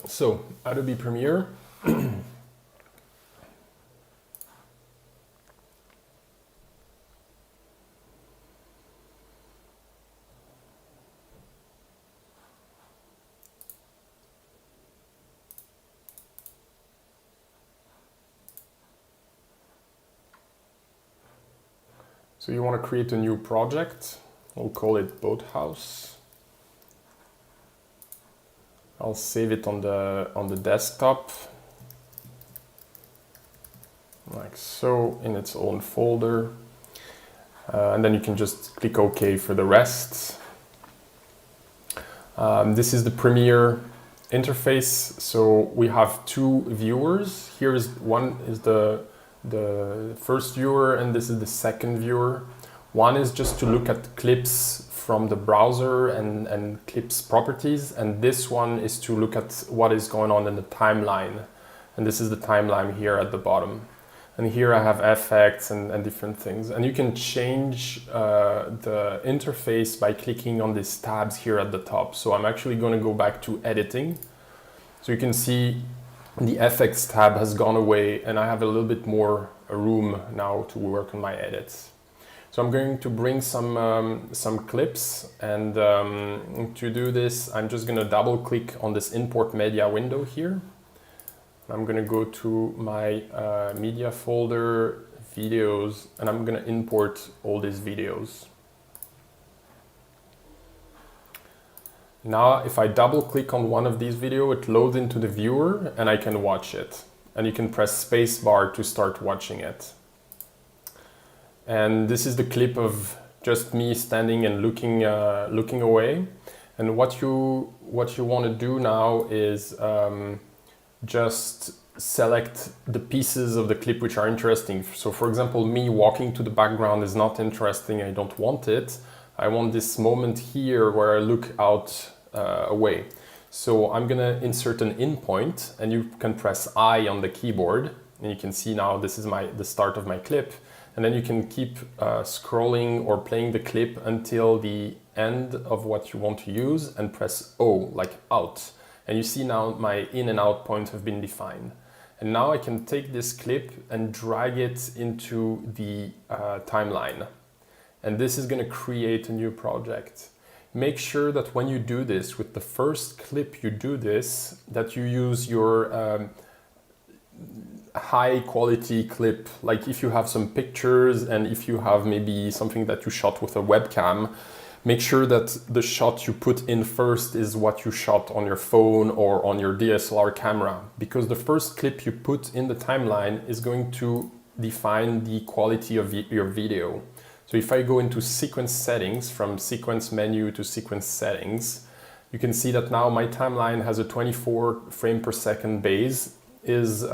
So Adobe Premiere. So you want to create a new project. We'll call it Boathouse. I'll save it on the desktop, like so, in its own folder. And then you can just click OK for the rest. This is the Premiere interface. So we have two viewers. Here is one is the first viewer, and this is the second viewer. One is just to look at clips from the browser and clips properties, and this one is to look at what is going on in the timeline. And this is the timeline here at the bottom. And here I have effects and different things. And you can change the interface by clicking on these tabs here at the top. So I'm actually going to go back to editing. So you can see the effects tab has gone away, and I have a little bit more room now to work on my edits. So I'm going to bring some clips, and to do this, I'm just going to double click on this import media window here. I'm going to go to my media folder, videos, and I'm going to import all these videos. Now, if I double click on one of these videos, it loads into the viewer and I can watch it. And you can press spacebar to start watching it. And this is the clip of just me standing and looking away. And what you want to do now is just select the pieces of the clip which are interesting. So for example, me walking to the background is not interesting. I don't want it. I want this moment here where I look out away. So I'm gonna insert an in point, and you can press I on the keyboard, and you can see now this is the start of my clip. And then you can keep scrolling or playing the clip until the end of what you want to use, and press O, like out. And you see now my in and out points have been defined. And now I can take this clip and drag it into the timeline. And this is going to create a new project. Make sure that when you do this, with the first clip you do this, that you use your high quality clip. Like if you have some pictures, and if you have maybe something that you shot with a webcam, make sure that the shot you put in first is what you shot on your phone or on your DSLR camera, because the first clip you put in the timeline is going to define the quality of your video. So if I go into sequence settings, from sequence menu to sequence settings, you can see that now my timeline has a 24 frame per second base, is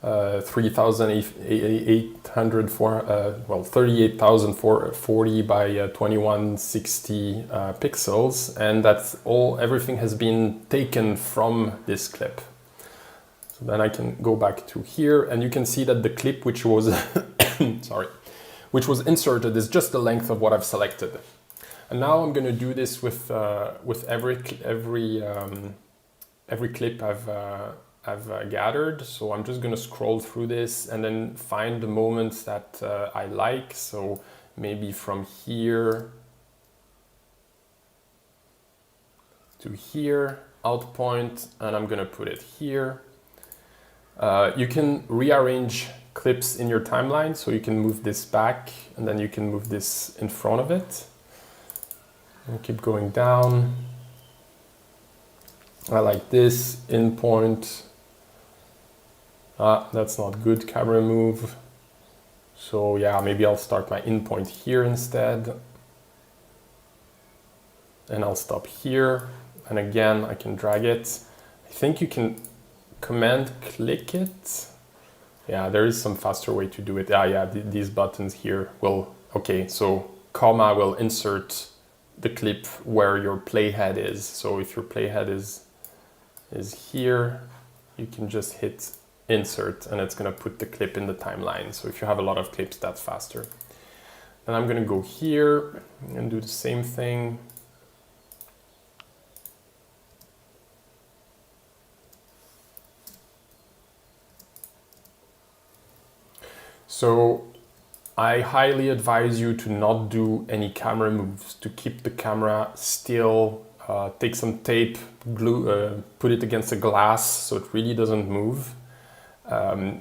38,040 by 2160 pixels, and that's all. Everything has been taken from this clip. So then I can go back to here, and you can see that the clip which was which was inserted is just the length of what I've selected. And now I'm going to do this with every clip I've gathered. So I'm just going to scroll through this and then find the moments that I like. So maybe from here to here, out point, and I'm going to put it here. You can rearrange clips in your timeline, so you can move this back, and then you can move this in front of it. And keep going down. I like this in point. That's not good camera move. So yeah, maybe I'll start my in point here instead. And I'll stop here. And again, I can drag it. I think you can command click it. Yeah, there is some faster way to do it. Yeah, these buttons here will, okay, so comma will insert the clip where your playhead is. So if your playhead is here, you can just hit insert, and it's going to put the clip in the timeline. So if you have a lot of clips, that's faster. And I'm going to go here and do the same thing. So I highly advise you to not do any camera moves, to keep the camera still, take some tape, glue, put it against a glass so it really doesn't move,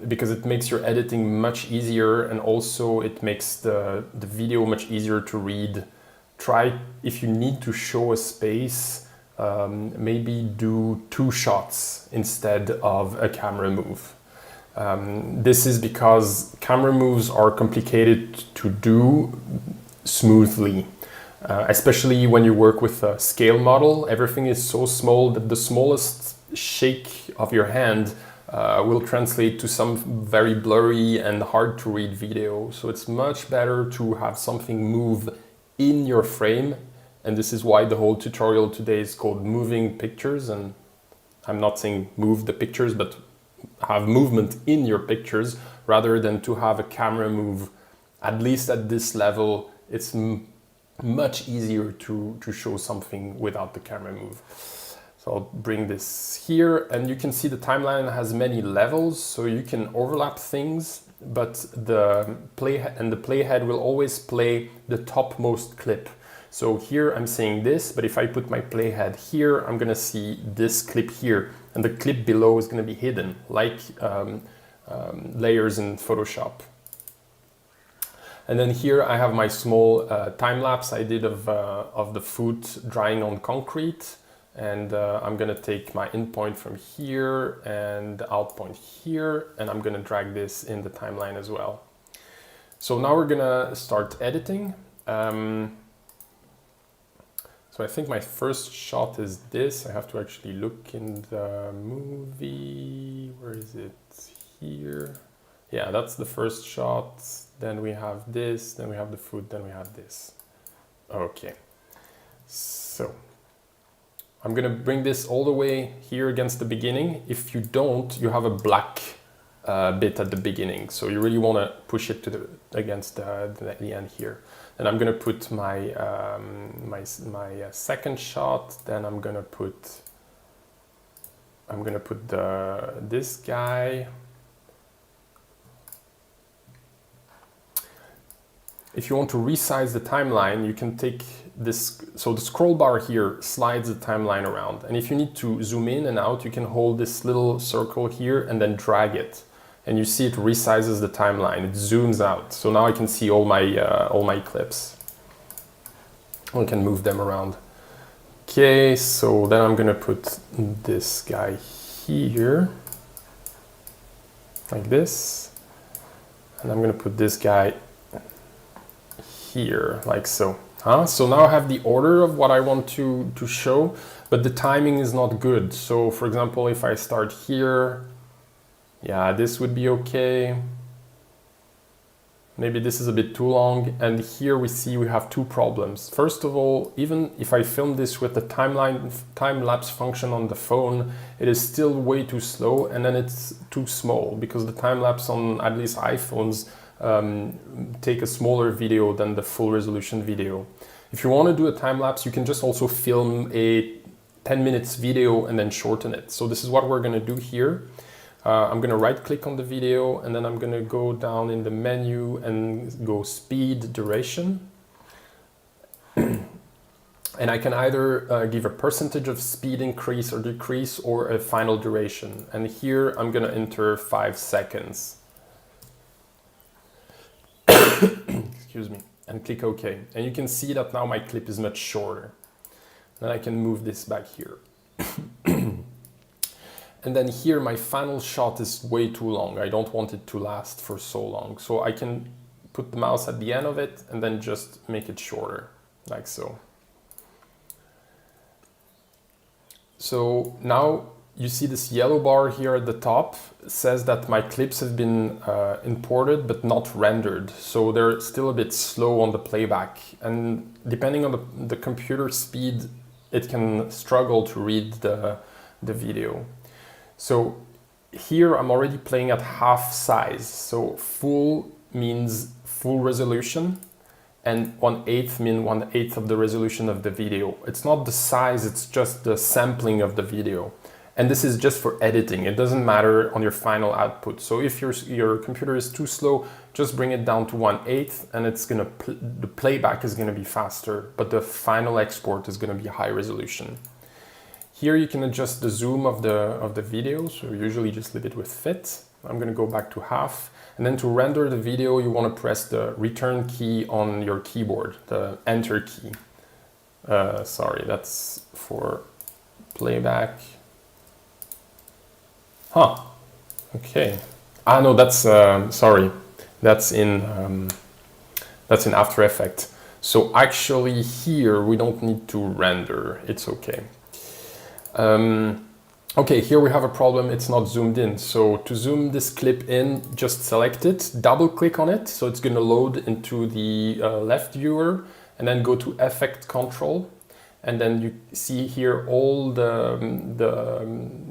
because it makes your editing much easier, and also it makes the video much easier to read. Try, if you need to show a space, maybe do 2 shots instead of a camera move. This is because camera moves are complicated to do smoothly, especially when you work with a scale model. Everything is so small that the smallest shake of your hand will translate to some very blurry and hard to read video. So it's much better to have something move in your frame, and this is why the whole tutorial today is called moving pictures. And I'm not saying move the pictures, but have movement in your pictures rather than to have a camera move. At least at this level, it's much easier to show something without the camera move. So I'll bring this here, and you can see the timeline has many levels, so you can overlap things, but the playhead will always play the topmost clip. So here I'm saying this, but if I put my playhead here, I'm gonna see this clip here, and the clip below is gonna be hidden, like layers in Photoshop. And then here I have my small time lapse I did of the foot drying on concrete, and I'm gonna take my in point from here and the out point here, and I'm gonna drag this in the timeline as well. So now we're gonna start editing. So I think my first shot is this. I have to actually look in the movie. Where is it? Here. Yeah, that's the first shot. Then we have this, then we have the foot, then we have this. Okay. So I'm gonna bring this all the way here against the beginning. If you don't, you have a black bit at the beginning. So you really wanna push it to against the end here. And I'm gonna put my second shot. Then I'm gonna put this guy. If you want to resize the timeline, you can take this. So the scroll bar here slides the timeline around. And if you need to zoom in and out, you can hold this little circle here and then drag it. And you see it resizes the timeline, it zooms out. So now I can see all my clips. I can move them around. Okay, so then I'm gonna put this guy here, like this. And I'm gonna put this guy here, like so. So now I have the order of what I want to show, but the timing is not good. So for example, if I start here, yeah, this would be okay. Maybe this is a bit too long. And here we see we have 2 problems. First of all, even if I film this with the time-lapse function on the phone, it is still way too slow, and then it's too small because the time-lapse on at least iPhones take a smaller video than the full resolution video. If you want to do a time-lapse, you can just also film a 10 minutes video and then shorten it. So this is what we're going to do here. I'm going to right click on the video, and then I'm going to go down in the menu and go speed duration. And I can either give a percentage of speed increase or decrease, or a final duration. And here I'm going to enter 5 seconds. Excuse me. And click OK. And you can see that now my clip is much shorter. Then I can move this back here. And then here my final shot is way too long. I don't want it to last for so long. So I can put the mouse at the end of it and then just make it shorter, like so. So now you see this yellow bar here at the top says that my clips have been imported but not rendered. So they're still a bit slow on the playback. And depending on the computer speed, it can struggle to read the video. So here I'm already playing at half size. So full means full resolution, and 1/8 means 1/8 of the resolution of the video. It's not the size, it's just the sampling of the video. And this is just for editing. It doesn't matter on your final output. So if your computer is too slow, just bring it down to 1/8 and it's gonna the playback is gonna be faster, but the final export is gonna be high resolution. Here you can adjust the zoom of the video, so usually just leave it with fit. I'm gonna go back to half. And then to render the video, you wanna press the return key on your keyboard, the enter key. Sorry, that's for playback. Huh, okay. Ah, no, that's, sorry, that's in After Effects. So actually here, we don't need to render, it's okay. Okay, here we have a problem, it's not zoomed in. So to zoom this clip in, just select it, double click on it, so it's gonna load into the left viewer, and then go to Effect Control. And then you see here all the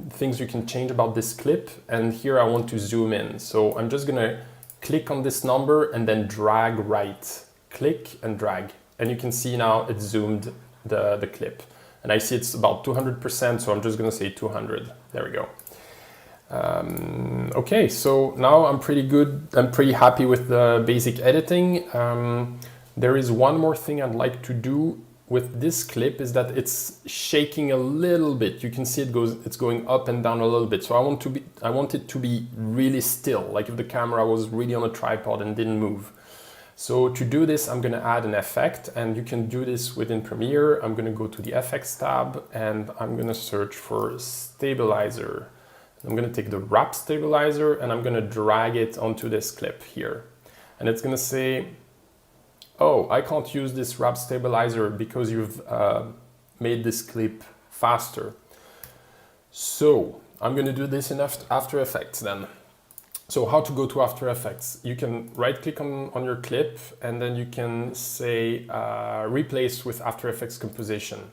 things you can change about this clip. And here I want to zoom in. So I'm just gonna click on this number and then drag right. Click and drag. And you can see now it zoomed the clip. And I see it's about 200%, so I'm just gonna say 200. There we go. Okay, so now I'm pretty good. I'm pretty happy with the basic editing. There is one more thing I'd like to do with this clip, is that it's shaking a little bit. You can see it's going up and down a little bit. So I want it to be really still, like if the camera was really on a tripod and didn't move. So to do this, I'm gonna add an effect, and you can do this within Premiere. I'm gonna go to the Effects tab and I'm gonna search for Stabilizer. I'm gonna take the Wrap Stabilizer and I'm gonna drag it onto this clip here. And it's gonna say, oh, I can't use this wrap stabilizer because you've made this clip faster. So I'm gonna do this in After Effects then. So how to go to After Effects? You can right click on your clip and then you can say replace with After Effects composition.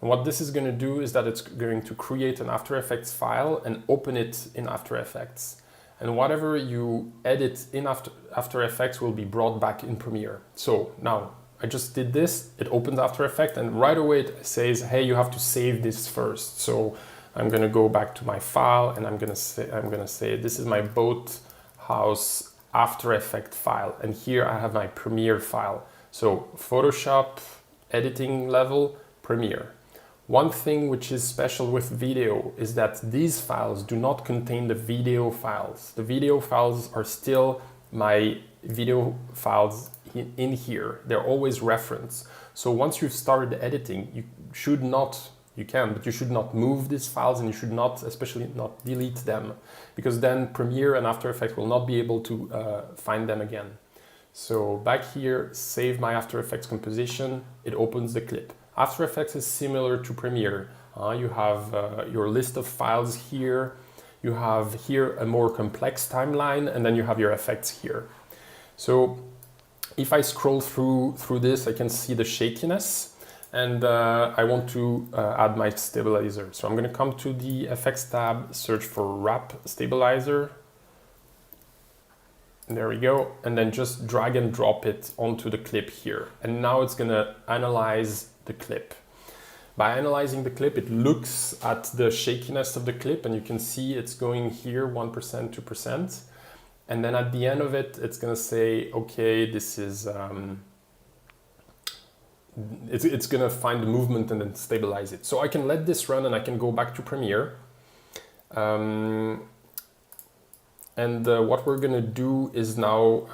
And what this is gonna do is that it's going to create an After Effects file and open it in After Effects. And whatever you edit in After Effects will be brought back in Premiere. So now I just did this, it opens After Effects and right away it says, hey, you have to save this first. So I'm gonna go back to my file and I'm gonna say this is my boat house After Effects file. And here I have my Premiere file. So Photoshop, editing level, Premiere. One thing which is special with video is that these files do not contain the video files. The video files are still my video files in here. They're always referenced. So once you've started editing, you should not move these files, and you should not, especially not delete them, because then Premiere and After Effects will not be able to find them again. So back here, save my After Effects composition, it opens the clip. After Effects is similar to Premiere. You have your list of files here. You have here a more complex timeline, and then you have your effects here. So if I scroll through this, I can see the shakiness, and I want to add my stabilizer. So I'm going to come to the Effects tab, search for Wrap Stabilizer. There we go, and then just drag and drop it onto the clip here. And now it's going to analyze the clip. By analyzing the clip, it looks at the shakiness of the clip, and you can see it's going here 1%, 2%. And then at the end of it, it's going to say, okay, this is, it's going to find the movement and then stabilize it. So I can let this run and I can go back to Premiere. And what we're going to do is now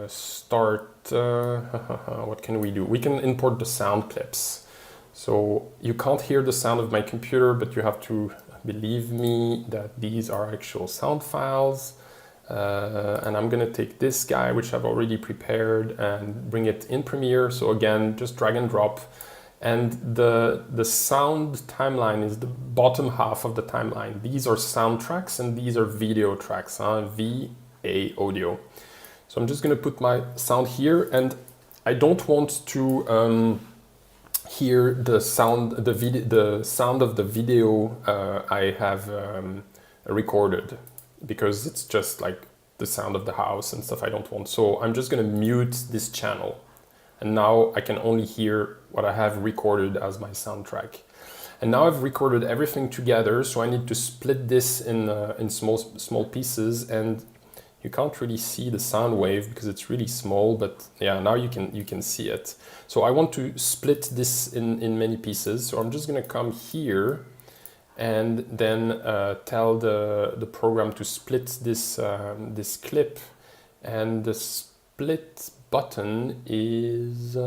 start, what can we do? We can import the sound clips. So you can't hear the sound of my computer, but you have to believe me that these are actual sound files. And I'm going to take this guy, which I've already prepared, and bring it in Premiere. So again, just drag and drop. And the sound timeline is the bottom half of the timeline. These are sound tracks and these are video tracks, VA audio. So I'm just going to put my sound here, and I don't want to hear the sound, the sound of the video I have recorded, because it's just like the sound of the house and stuff I don't want. So I'm just going to mute this channel. And now I can only hear what I have recorded as my soundtrack. And now I've recorded everything together, so I need to split this in small pieces, and you can't really see the sound wave because it's really small, but yeah, now you can see it. So I want to split this in many pieces, so I'm just gonna come here and then tell the program to split this, this clip, and the split button is,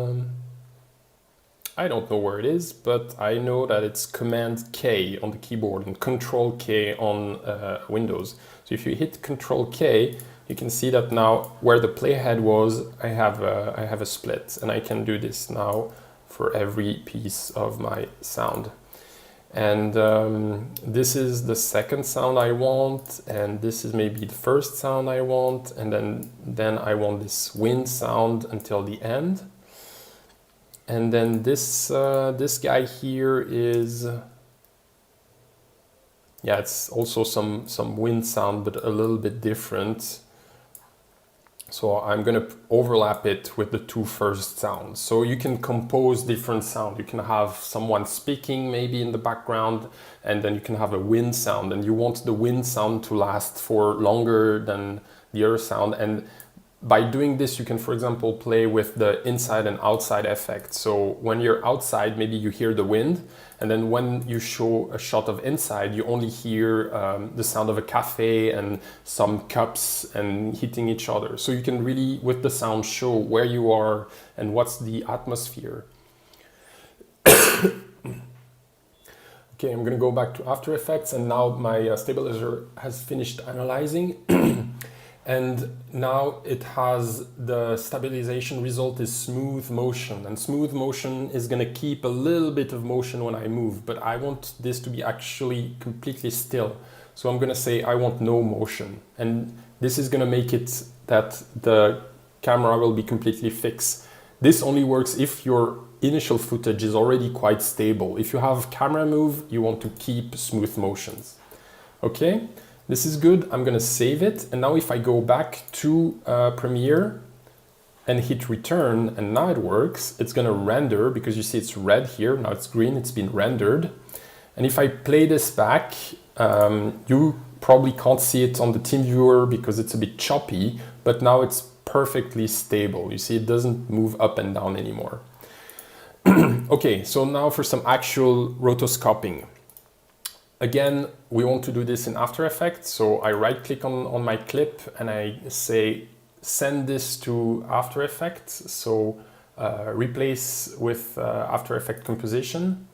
I don't know where it is, but I know that it's Command K on the keyboard and Control K on Windows. So if you hit Control K, you can see that now where the playhead was, I have a split, and I can do this now for every piece of my sound. And this is the second sound I want, and this is maybe the first sound I want, and then I want this wind sound until the end. And then this this guy here is, yeah, it's also some wind sound, but a little bit different. So I'm gonna overlap it with the two first sounds. So you can compose different sound. You can have someone speaking maybe in the background, and then you can have a wind sound, and you want the wind sound to last for longer than the other sound. And by doing this, you can, for example, play with the inside and outside effect. So when you're outside, maybe you hear the wind, and then when you show a shot of inside, you only hear the sound of a cafe and some cups and hitting each other. So you can really, with the sound, show where you are and what's the atmosphere. Okay, I'm gonna go back to After Effects, and now my stabilizer has finished analyzing. And now it has, the stabilization result is smooth motion, and smooth motion is gonna keep a little bit of motion when I move, but I want this to be actually completely still. So I'm gonna say I want no motion, and this is gonna make it that the camera will be completely fixed. This only works if your initial footage is already quite stable. If you have camera move, you want to keep smooth motions. Okay? This is good. I'm gonna save it, and now if I go back to Premiere and hit return, and now it works, it's gonna render, because you see it's red here, now it's green, it's been rendered. And if I play this back, you probably can't see it on the team viewer because it's a bit choppy, but now it's perfectly stable. You see it doesn't move up and down anymore. Okay, so now for some actual rotoscoping. Again, we want to do this in After Effects, so I right click on my clip and I say send this to After Effects, so replace with After Effects composition.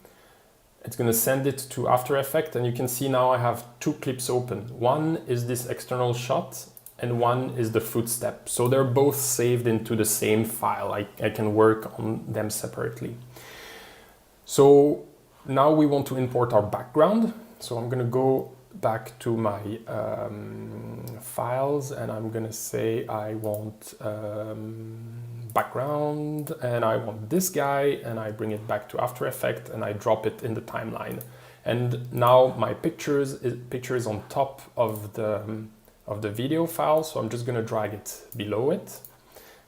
It's going to send it to After Effects, and you can see now I have two clips open. One is this external shot and one is the footstep, so they're both saved into the same file. I can work on them separately. So now we want to import our background. So I'm going to go back to my files, and I'm going to say I want background, and I want this guy, and I bring it back to After Effects and I drop it in the timeline. And now my picture is on top of the video file, so I'm just going to drag it below it.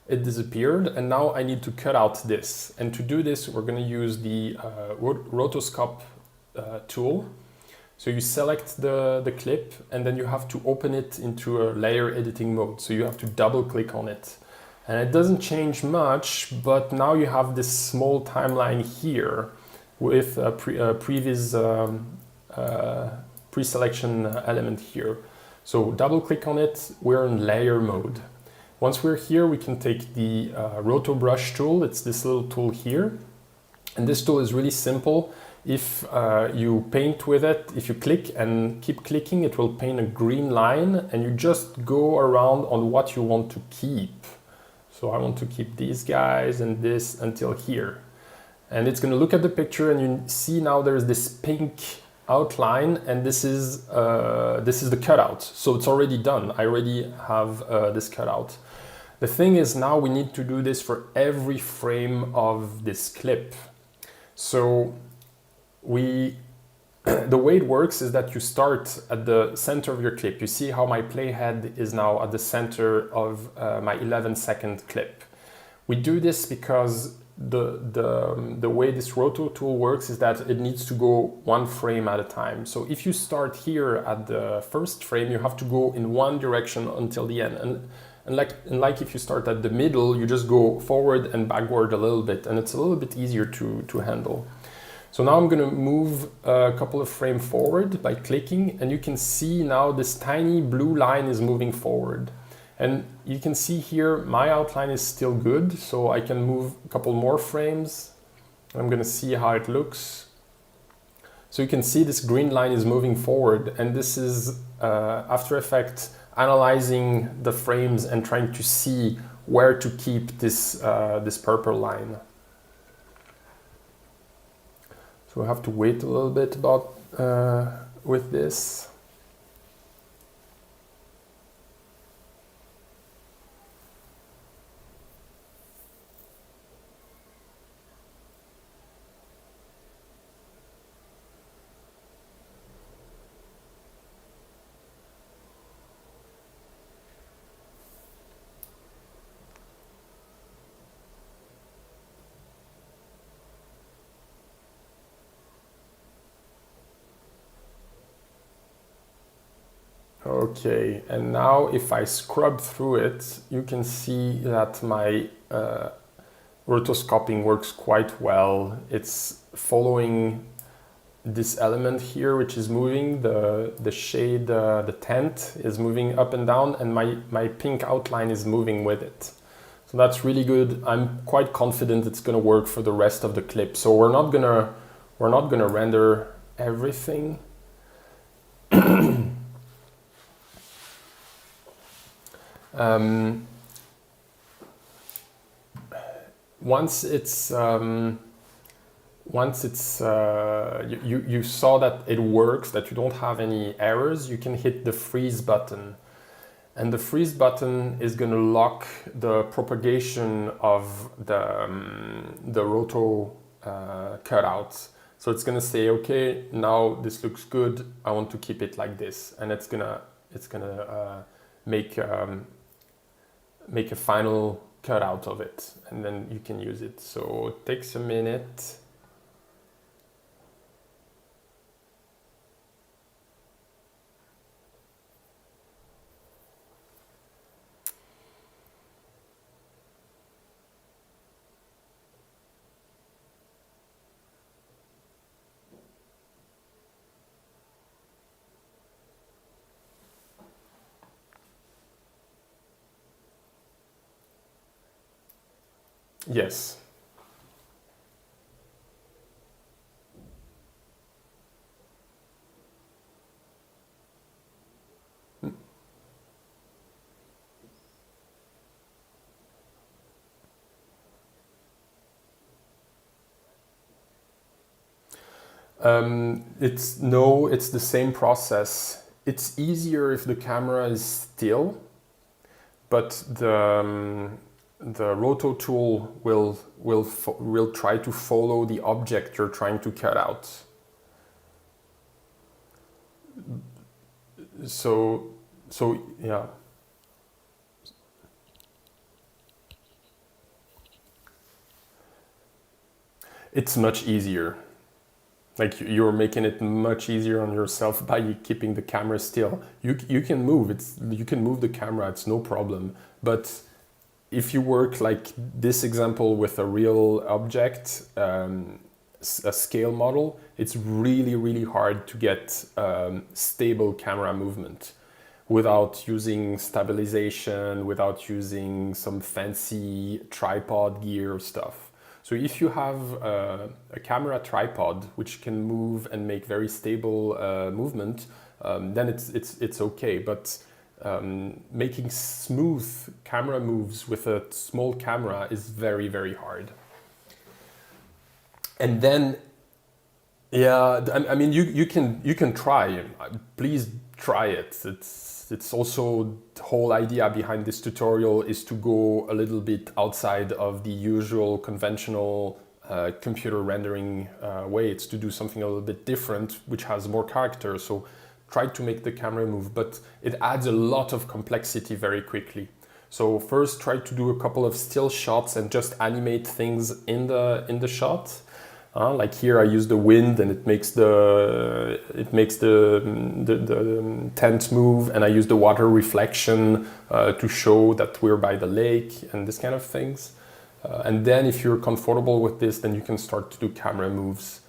It disappeared, and now I need to cut out this. And to do this, we're going to use the rotoscope tool. So you select the clip, and then you have to open it into a layer editing mode. So you have to double click on it. And it doesn't change much, but now you have this small timeline here with a previous pre-selection element here. So double click on it, we're in layer mode. Once we're here, we can take the Roto Brush tool. It's this little tool here. And this tool is really simple. If you paint with it, if you click and keep clicking, it will paint a green line, and you just go around on what you want to keep. So I want to keep these guys and this until here. And it's going to look at the picture, and you see now there's this pink outline, and this is the cutout. So it's already done. I already have this cutout. The thing is, now we need to do this for every frame of this clip. So the way it works is that you start at the center of your clip. You see how my playhead is now at the center of my 11-second clip. We do this because the way this roto tool works is that it needs to go one frame at a time. So if you start here at the first frame, you have to go in one direction until the end. And like if you start at the middle, you just go forward and backward a little bit, and it's a little bit easier to handle. So now I'm going to move a couple of frames forward by clicking, and you can see now this tiny blue line is moving forward. And you can see here my outline is still good, so I can move a couple more frames. I'm going to see how it looks. So you can see this green line is moving forward, and this is After Effects analyzing the frames and trying to see where to keep this, this purple line. So we have to wait a little bit with this. Okay, and now if I scrub through it, you can see that my rotoscoping works quite well. It's following this element here, which is moving, the shade, the tent is moving up and down, and my pink outline is moving with it. So that's really good. I'm quite confident it's gonna work for the rest of the clip. So we're not gonna render everything. Once it's you saw that it works, that you don't have any errors, you can hit the freeze button, and the freeze button is going to lock the propagation of the roto cutouts. So it's going to say, okay, now this looks good, I want to keep it like this, and it's gonna make a final cutout of it, and then you can use it. So it takes a minute. Yes. It's the same process. It's easier if the camera is still, but the roto tool will try to follow the object you're trying to cut out. So yeah. It's much easier. Like you're making it much easier on yourself by keeping the camera still. You can move. You can move the camera. It's no problem. But if you work like this example with a real object, a scale model, it's really hard to get stable camera movement without using stabilization, without using some fancy tripod gear stuff. So if you have a camera tripod which can move and make very stable movement, then it's okay. But making smooth camera moves with a small camera is very hard. And then, yeah, I mean, you can try. Please try it. It's also the whole idea behind this tutorial is to go a little bit outside of the usual conventional computer rendering way. It's to do something a little bit different, which has more character. So try to make the camera move, but it adds a lot of complexity very quickly. So first try to do a couple of still shots and just animate things in the shot. Like here I use the wind and it makes the tent move, and I use the water reflection to show that we're by the lake and this kind of things. And then if you're comfortable with this, then you can start to do camera moves.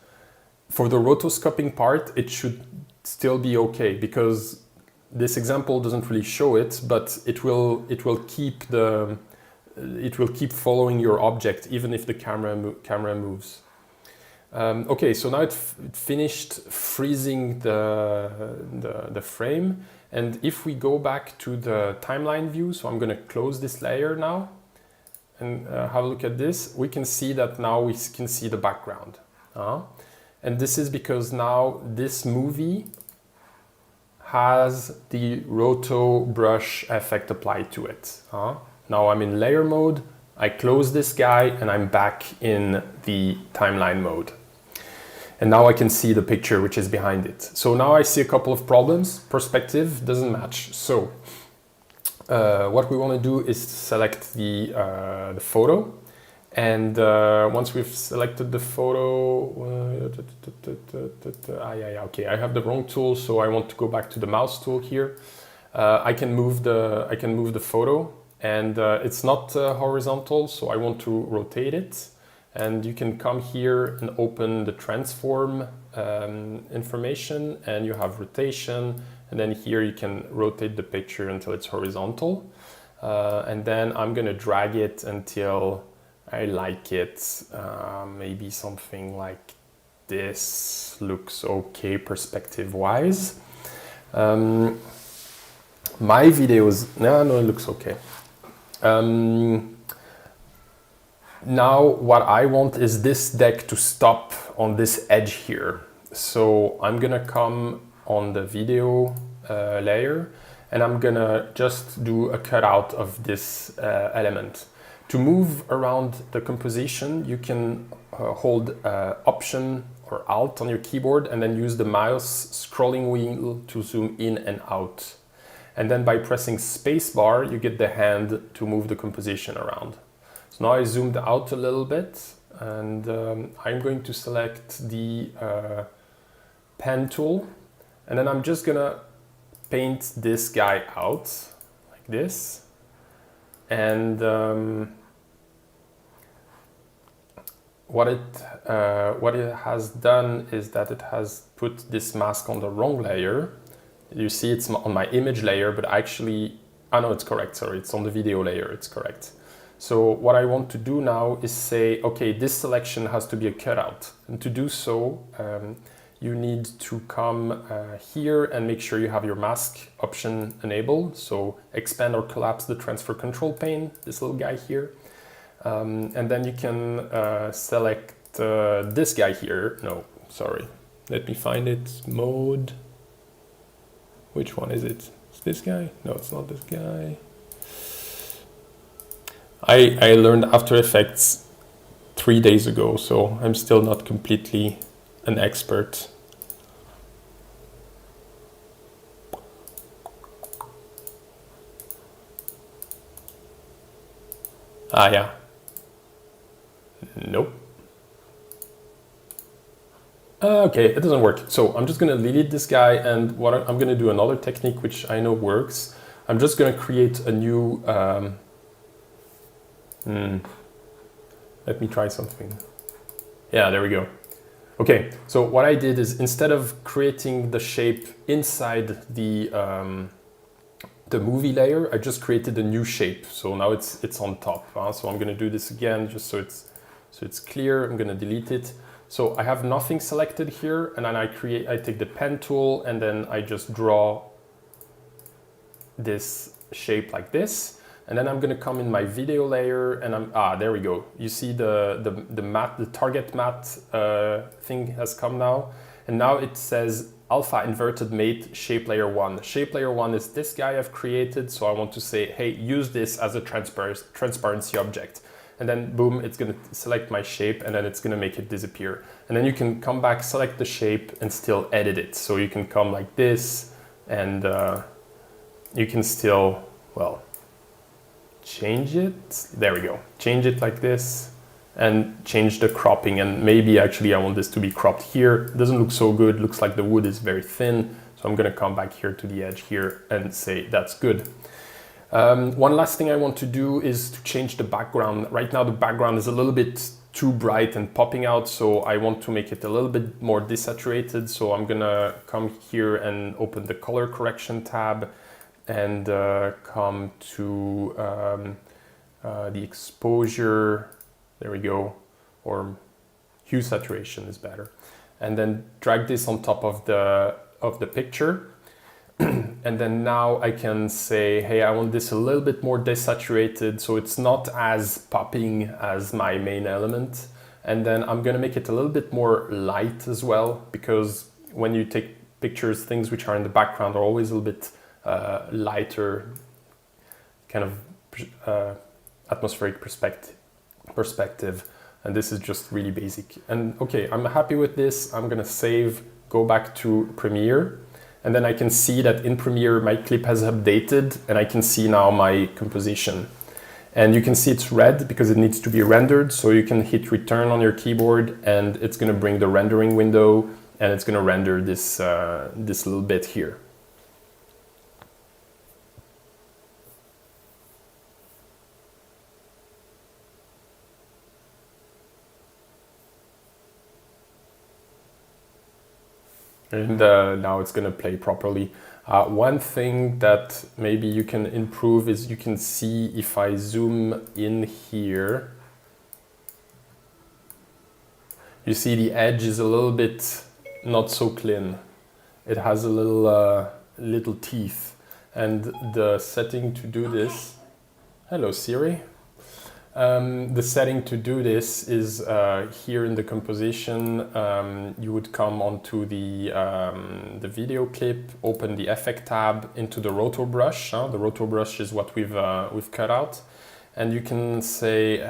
For the rotoscoping part, it should still be okay, because this example doesn't really show it, but it will keep following your object even if the camera moves. Okay, so now it finished freezing the frame, and if we go back to the timeline view, so I'm going to close this layer now and have a look at this, we can see that now we can see the background. And this is because now this movie has the roto brush effect applied to it. Now I'm in layer mode, I close this guy, and I'm back in the timeline mode. And now I can see the picture which is behind it. So now I see a couple of problems. Perspective doesn't match. So what we want to do is select the photo. And once we've selected the photo, okay, I have the wrong tool, so I want to go back to the mouse tool here. I can move the photo, and it's not horizontal, so I want to rotate it. And you can come here and open the transform information, and you have rotation, and then here you can rotate the picture until it's horizontal. And then I'm gonna drag it until I like it. Maybe something like this looks okay perspective wise. My videos, no, it looks okay. Now what I want is this deck to stop on this edge here. So I'm gonna come on the video layer, and I'm gonna just do a cutout of this element. To move around the composition, you can hold Option or Alt on your keyboard and then use the mouse scrolling wheel to zoom in and out. And then by pressing spacebar, you get the hand to move the composition around. So now I zoomed out a little bit, and I'm going to select the pen tool, and then I'm just gonna paint this guy out like this. And what it has done is that it has put this mask on the wrong layer. You see it's on my image layer, but actually, no, it's correct, sorry, it's on the video layer, it's correct. So what I want to do now is say, okay, this selection has to be a cutout. And to do so, you need to come here and make sure you have your mask option enabled. So expand or collapse the transfer control pane, this little guy here. And then you can select this guy here. No, sorry. Let me find it. Mode. Which one is it? Is this guy? No, it's not this guy. I learned After Effects 3 days ago, so I'm still not completely an expert. Yeah. Nope. Okay, it doesn't work. So I'm just going to delete this guy, and what I'm going to do another technique which I know works. I'm just going to create a new... Let me try something. Yeah, there we go. Okay, so what I did is, instead of creating the shape inside the movie layer, I just created a new shape. So now it's on top. So I'm going to do this again just so it's clear. I'm going to delete it. So I have nothing selected here, and then I take the pen tool, and then I just draw this shape like this. And then I'm going to come in my video layer, and there we go. You see the target matte thing has come now. And now it says alpha inverted mate shape layer 1. Shape layer 1 is this guy I've created. So I want to say, hey, use this as a transparency object. And then boom, it's going to select my shape, and then it's going to make it disappear. And then you can come back, select the shape, and still edit it. So you can come like this, and you can still, well, change it. There we go. Change it like this and change the cropping. And maybe actually I want this to be cropped here. It doesn't look so good. Looks like the wood is very thin. So I'm gonna come back here to the edge here and say that's good. One last thing I want to do is to change the background. Right now the background is a little bit too bright and popping out, so I want to make it a little bit more desaturated. So I'm gonna come here and open the color correction tab and come to the exposure, there we go, or hue saturation is better. And then drag this on top of the picture. And then now I can say, hey, I want this a little bit more desaturated, so it's not as popping as my main element. And then I'm gonna make it a little bit more light as well, because when you take pictures, things which are in the background are always a little bit lighter, kind of atmospheric perspective. And this is just really basic. And okay, I'm happy with this. I'm gonna save, go back to Premiere. And then I can see that in Premiere, my clip has updated and I can see now my composition. And you can see it's red because it needs to be rendered. So you can hit return on your keyboard and it's gonna bring the rendering window and it's gonna render this, this little bit here. And now it's gonna play properly. One thing that maybe you can improve is you can see if I zoom in here, you see the edge is a little bit not so clean. It has a little teeth. And the setting to do this, hello Siri. The setting to do this is here in the composition. You would come onto the video clip, open the effect tab, into the roto brush. The roto brush is what we've cut out, and you can say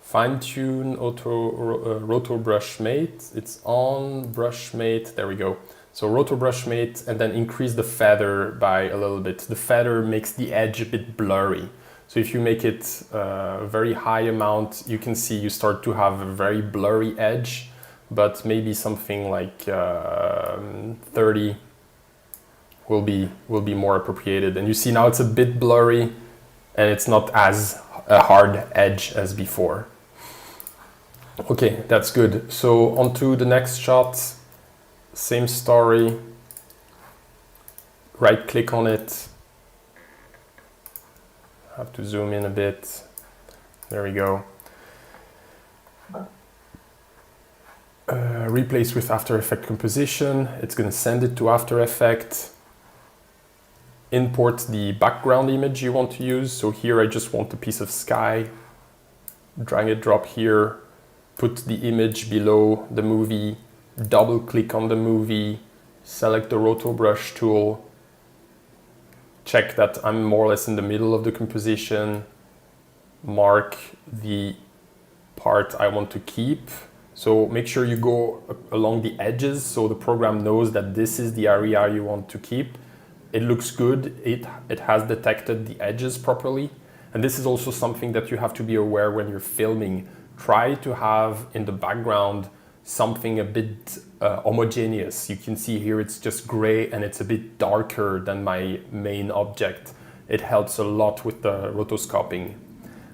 fine tune roto brush mate. It's on brush mate. There we go. So roto brush mate, and then increase the feather by a little bit. The feather makes the edge a bit blurry. So if you make it a very high amount, you can see you start to have a very blurry edge, but maybe something like 30 will be more appropriated. And you see now it's a bit blurry and it's not as a hard edge as before. Okay, that's good. So on to the next shot. Same story, right click on it, have to zoom in a bit, there we go. Replace with After Effects composition, it's going to send it to After Effects. Import the background image you want to use, so here I just want a piece of sky, drag and drop here, put the image below the movie, double click on the movie, select the roto brush tool, check that I'm more or less in the middle of the composition, mark the part I want to keep. So make sure you go along the edges so the program knows that this is the area you want to keep. It looks good, it has detected the edges properly. And this is also something that you have to be aware when you're filming. Try to have in the background something a bit homogeneous. You can see here it's just gray and it's a bit darker than my main object. It helps a lot with the rotoscoping.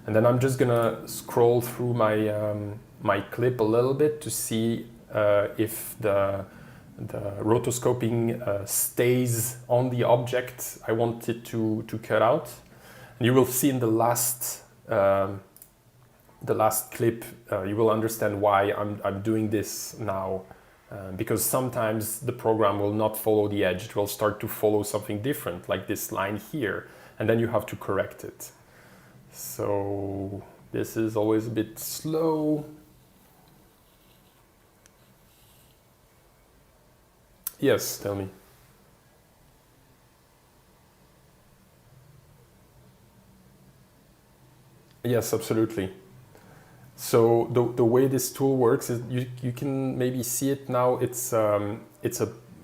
And then I'm just gonna scroll through my, my clip a little bit to see if the rotoscoping stays on the object I want it to cut out. And you will see in the last clip, you will understand why I'm doing this now. Because sometimes the program will not follow the edge. It will start to follow something different, like this line here, and then you have to correct it. So this is always a bit slow. Yes, tell me. Yes, absolutely. So the way this tool works is you can maybe see it now. It's a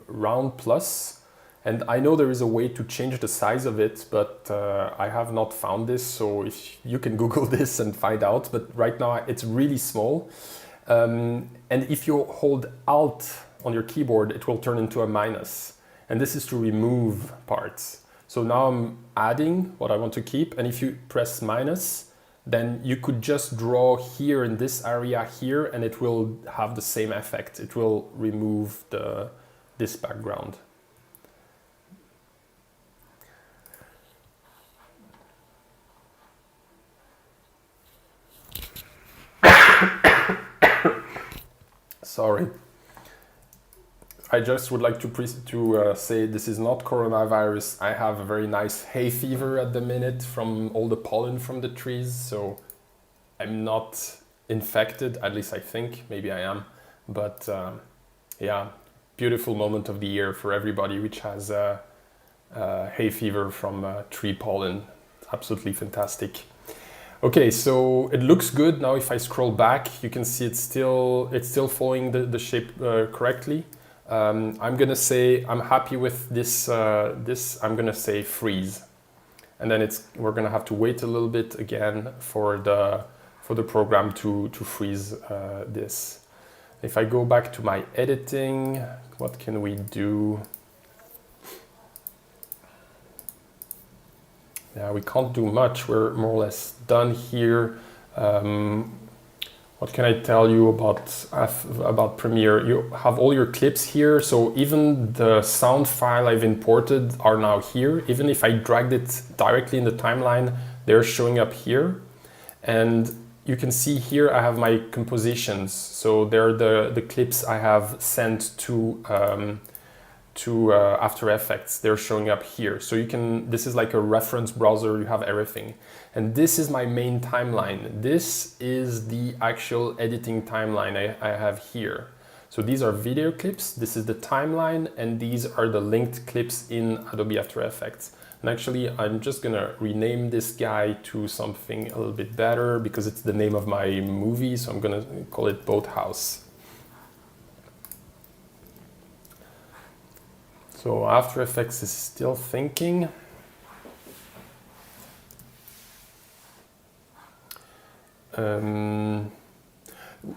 round plus, And I know there is a way to change the size of it, but I have not found this. So if you can Google this and find out, but right now it's really small. And if you hold Alt on your keyboard, it will turn into a minus. And this is to remove parts. So now I'm adding what I want to keep. And if you press minus, then you could just draw here in this area here, and it will have the same effect. It will remove this background. Sorry. I just would like to say this is not coronavirus. I have a very nice hay fever at the minute from all the pollen from the trees, so I'm not infected, at least I think, maybe I am. But yeah, beautiful moment of the year for everybody which has hay fever from tree pollen. Absolutely fantastic. Okay, so it looks good. Now if I scroll back, you can see it's still following the shape correctly. I'm gonna say I'm happy with this. I'm gonna say freeze, and then we're gonna have to wait a little bit again for the program to freeze this. If I go back to my editing, what can we do? Yeah, we can't do much. We're more or less done here. What can I tell you about Premiere? You have all your clips here, so even the sound file I've imported are now here. Even if I dragged it directly in the timeline, they're showing up here. And you can see here I have my compositions. So they're the clips I have sent to After Effects. They're showing up here. So this is like a reference browser, you have everything. And this is my main timeline. This is the actual editing timeline I have here. So these are video clips, this is the timeline, and these are the linked clips in Adobe After Effects. And actually, I'm just gonna rename this guy to something a little bit better because it's the name of my movie, so I'm gonna call it Boathouse. So After Effects is still thinking.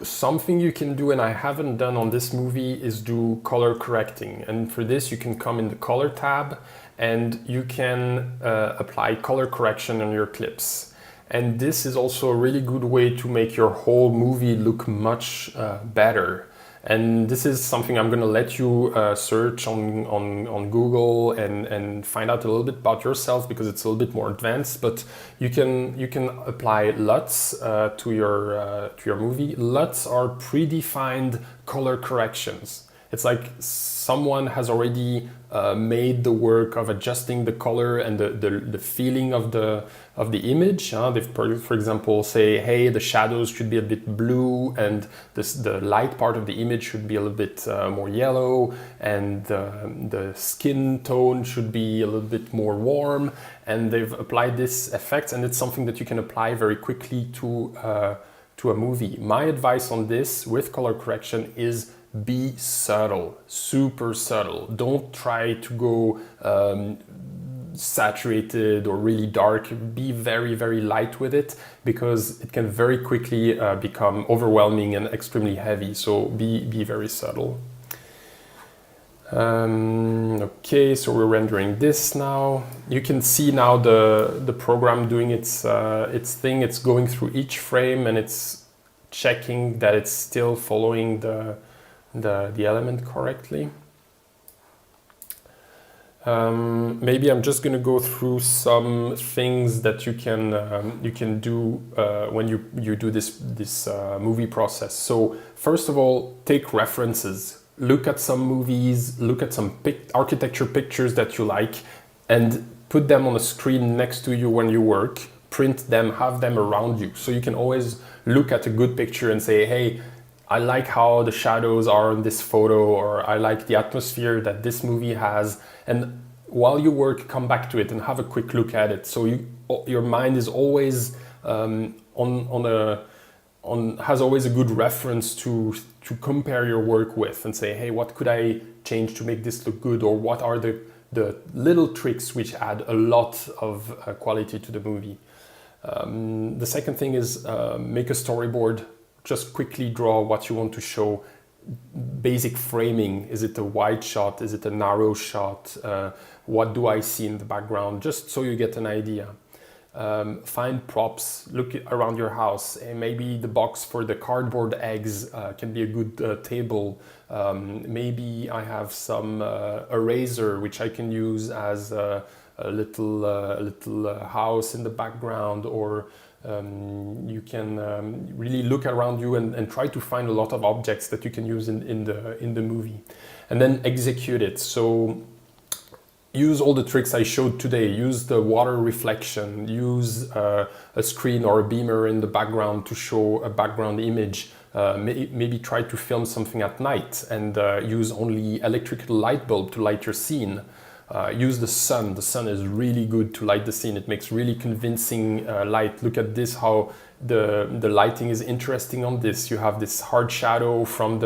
Something you can do, and I haven't done on this movie, is do color correcting. And for this, you can come in the color tab and you can apply color correction on your clips. And this is also a really good way to make your whole movie look much better. And this is something I'm going to let you search on Google and find out a little bit about yourself because it's a little bit more advanced. But you can apply LUTs to your movie. LUTs are predefined color corrections. It's like someone has already made the work of adjusting the color and the feeling of the image. They've, for example, say, hey, the shadows should be a bit blue and the light part of the image should be a little bit more yellow, and the skin tone should be a little bit more warm. And they've applied this effect, and it's something that you can apply very quickly to a movie. My advice on this with color correction is be subtle, super subtle. Don't try to go saturated or really dark. Be very, very light with it because it can very quickly become overwhelming and extremely heavy. So be very subtle. Okay, so we're rendering this now. You can see now the program doing its thing. It's going through each frame and it's checking that it's still following the element correctly. Maybe I'm just going to go through some things that you can do when you do this movie process. So first of all, take references. Look at some movies, look at some architecture pictures that you like, and put them on a screen next to you when you work. Print them, have them around you, so you can always look at a good picture and say, hey, I like how the shadows are in this photo, or I like the atmosphere that this movie has. And while you work, come back to it and have a quick look at it. So your mind is always has always a good reference to compare your work with and say, hey, what could I change to make this look good? Or what are the the little tricks which add a lot of quality to the movie. The second thing is make a storyboard. Just quickly draw what you want to show. Basic framing. Is it a wide shot? Is it a narrow shot? What do I see in the background? Just so you get an idea. Find props, look around your house, and maybe the box for the cardboard eggs can be a good table. Maybe I have some eraser which I can use as a little house in the background, or you can really look around you and try to find a lot of objects that you can use in the movie, and then execute it. So use all the tricks I showed today. Use the water reflection, use a screen or a beamer in the background to show a background image. Maybe try to film something at night and use only electrical light bulb to light your scene. Use the sun. The sun is really good to light the scene. It makes really convincing light. Look at this, how the lighting is interesting on this. You have this hard shadow from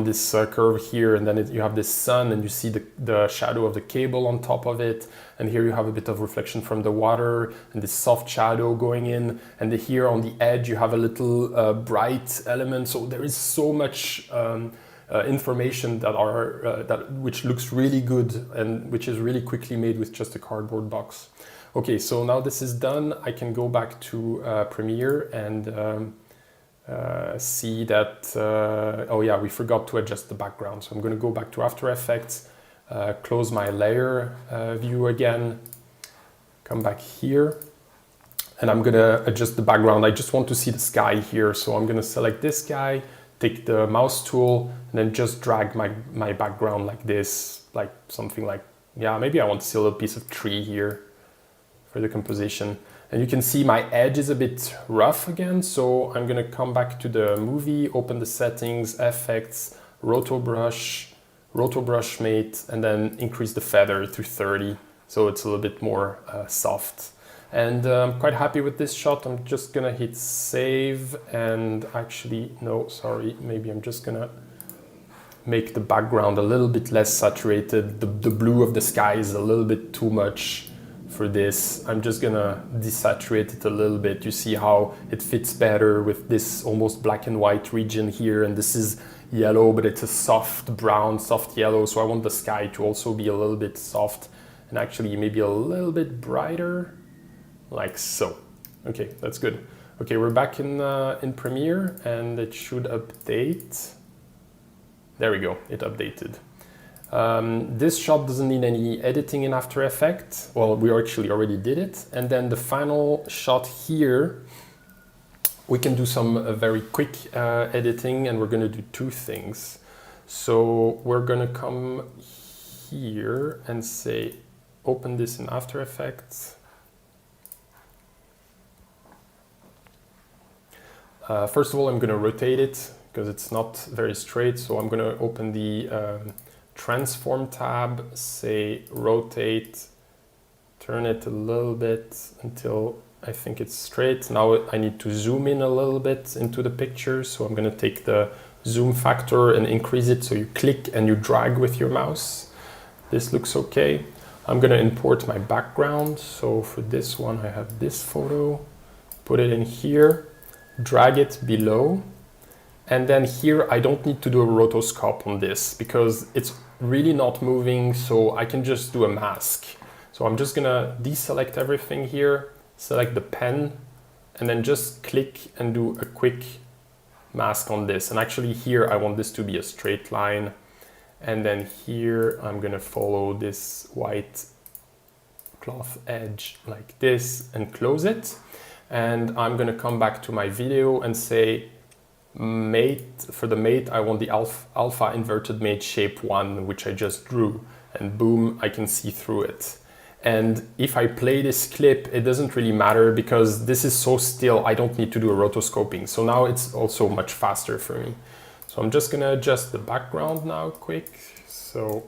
this curve here, and then you have this sun, and you see the shadow of the cable on top of it, and here you have a bit of reflection from the water and this soft shadow going in, and here on the edge you have a little bright element. So there is so much information which looks really good and which is really quickly made with just a cardboard box. Okay, so now this is done, I can go back to Premiere and see that, oh yeah, we forgot to adjust the background. So I'm going to go back to After Effects, close my layer view again, come back here, and I'm going to adjust the background. I just want to see the sky here. So I'm going to select this guy, take the mouse tool, and then just drag my background like this, like something like, yeah, maybe I want to see a little piece of tree here for the composition. And you can see my edge is a bit rough again, so I'm gonna come back to the movie, open the settings, effects, roto brush mate, and then increase the feather to 30, so it's a little bit more soft. And I'm quite happy with this shot. I'm just gonna hit save, and actually, no, sorry, maybe I'm just gonna make the background a little bit less saturated. The blue of the sky is a little bit too much for this. I'm just gonna desaturate it a little bit. You see how it fits better with this almost black and white region here, and this is yellow, but it's a soft brown, soft yellow, so I want the sky to also be a little bit soft and actually maybe a little bit brighter, like so. Okay, that's good. Okay, we're back in Premiere, and it should update. There we go, it updated. This shot doesn't need any editing in After Effects. Well, we actually already did it. And then the final shot here, we can do some very quick editing, and we're going to do two things. So we're going to come here and say, open this in After Effects. First of all, I'm going to rotate it because it's not very straight. So I'm going to open the Transform tab, say rotate, turn it a little bit until I think it's straight. Now I need to zoom in a little bit into the picture. So I'm going to take the zoom factor and increase it. So you click and you drag with your mouse. This looks okay. I'm going to import my background. So for this one, I have this photo, put it in here, drag it below. And then here, I don't need to do a rotoscope on this because it's really not moving, so I can just do a mask. So I'm just gonna deselect everything here, select the pen, and then just click and do a quick mask on this. And actually here, I want this to be a straight line. And then here, I'm gonna follow this white cloth edge like this and close it. And I'm gonna come back to my video and say, mate, for the mate, I want the alpha inverted mate shape 1, which I just drew, and boom, I can see through it. And if I play this clip, it doesn't really matter because this is so still, I don't need to do a rotoscoping. So now it's also much faster for me. So I'm just gonna adjust the background now quick. So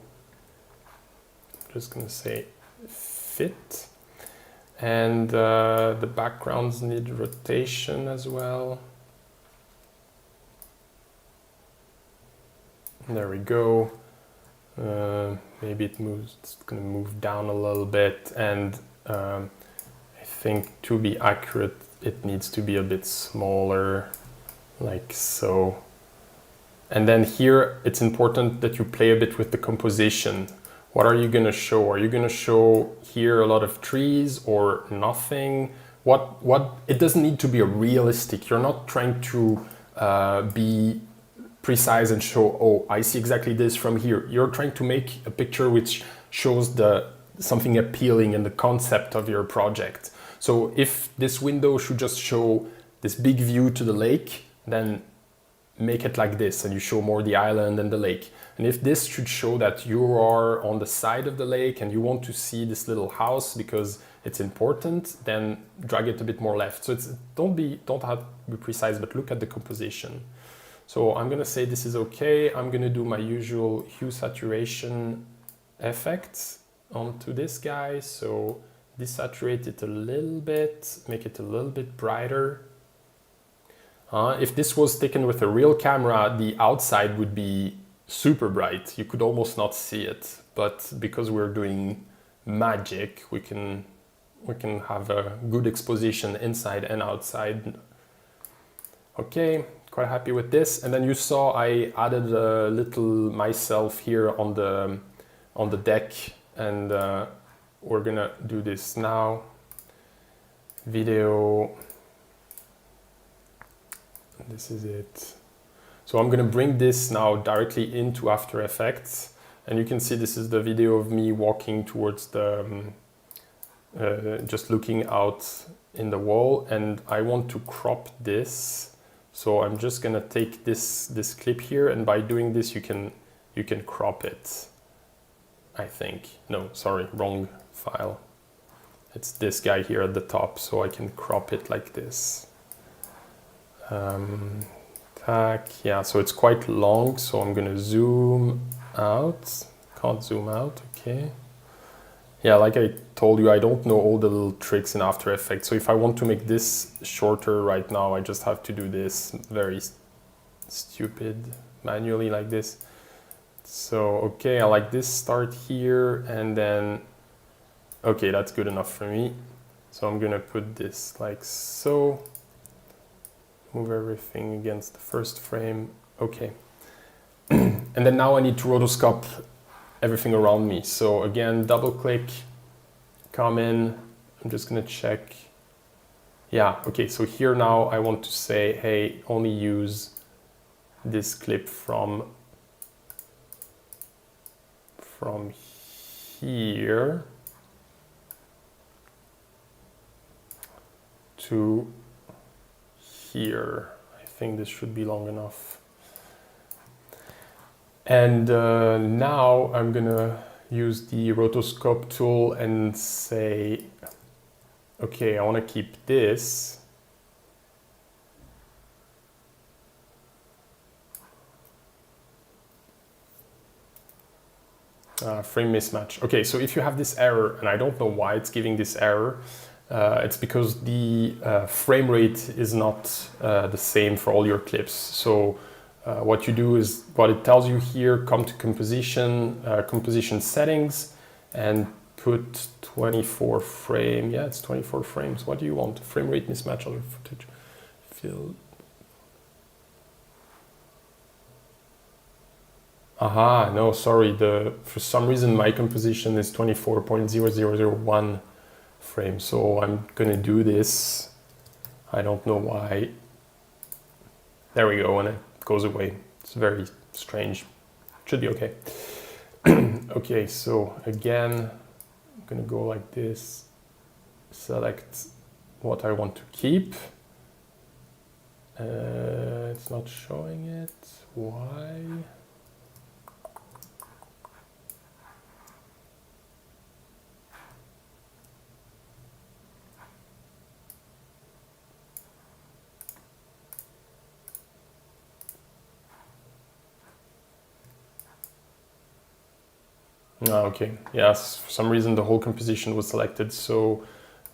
I'm just gonna say fit. And the backgrounds need rotation as well. There we go. Maybe it's gonna move down a little bit, and I think to be accurate it needs to be a bit smaller, like so. And then here it's important that you play a bit with the composition. What are you gonna show? Are you gonna show here a lot of trees or nothing? It doesn't need to be a realistic. You're not trying to be precise and show, oh, I see exactly this from here. You're trying to make a picture which shows something appealing in the concept of your project. So if this window should just show this big view to the lake, then make it like this and you show more the island and the lake. And if this should show that you are on the side of the lake and you want to see this little house because it's important, then drag it a bit more left. So don't have to be precise, but look at the composition. So I'm gonna say this is okay. I'm gonna do my usual hue saturation effects onto this guy. So desaturate it a little bit, make it a little bit brighter. If this was taken with a real camera, the outside would be super bright. You could almost not see it. But because we're doing magic, we can have a good exposition inside and outside. Okay, quite happy with this. And then you saw I added a little myself here on the deck, and we're gonna do this now. Video. This is it. So I'm gonna bring this now directly into After Effects, and you can see this is the video of me walking towards the, just looking out in the wall, and I want to crop this. So I'm just gonna take this clip here, and by doing this you can crop it, I think. No, sorry, wrong file. It's this guy here at the top, so I can crop it like this. Yeah, so it's quite long, so I'm gonna zoom out. Can't zoom out, okay. Yeah, like I told you, I don't know all the little tricks in After Effects, so if I want to make this shorter right now, I just have to do this very stupid manually like this. So, okay, I like this start here, and then, okay, that's good enough for me. So I'm gonna put this like so. Move everything against the first frame. Okay. And then now I need to rotoscope everything around me. So again, double click, come in. I'm just gonna check. Yeah, okay, so here now I want to say, hey, only use this clip from here to here. I think this should be long enough. And now I'm gonna use the rotoscope tool and say, okay, I want to keep this. Frame mismatch. Okay, so if you have this error, and I don't know why it's giving this error, it's because the frame rate is not the same for all your clips. So what you do is, what it tells you here, come to composition, composition settings, and put 24 frame. Yeah, it's 24 frames. What do you want? Frame rate mismatch on your footage. Fill. Aha, no, sorry. For some reason my composition is 24.0001 frames. So I'm gonna do this. I don't know why. There we go, and it goes away. It's very strange. Should be okay. Okay, so again, I'm gonna go like this. Select what I want to keep. It's not showing it. Why? Okay, yes, for some reason the whole composition was selected, so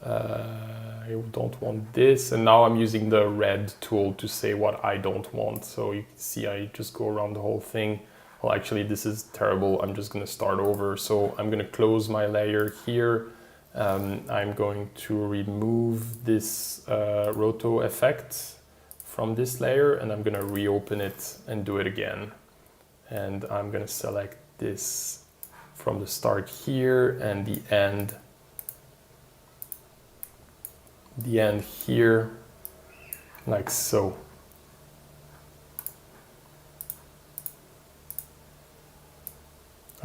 I don't want this, and now I'm using the red tool to say what I don't want. So you can see I just go around the whole thing well, actually this is terrible. I'm just gonna start over. So I'm gonna close my layer here. I'm going to remove this roto effect from this layer, and I'm gonna reopen it and do it again. And I'm gonna select this from the start here and the end here, like so.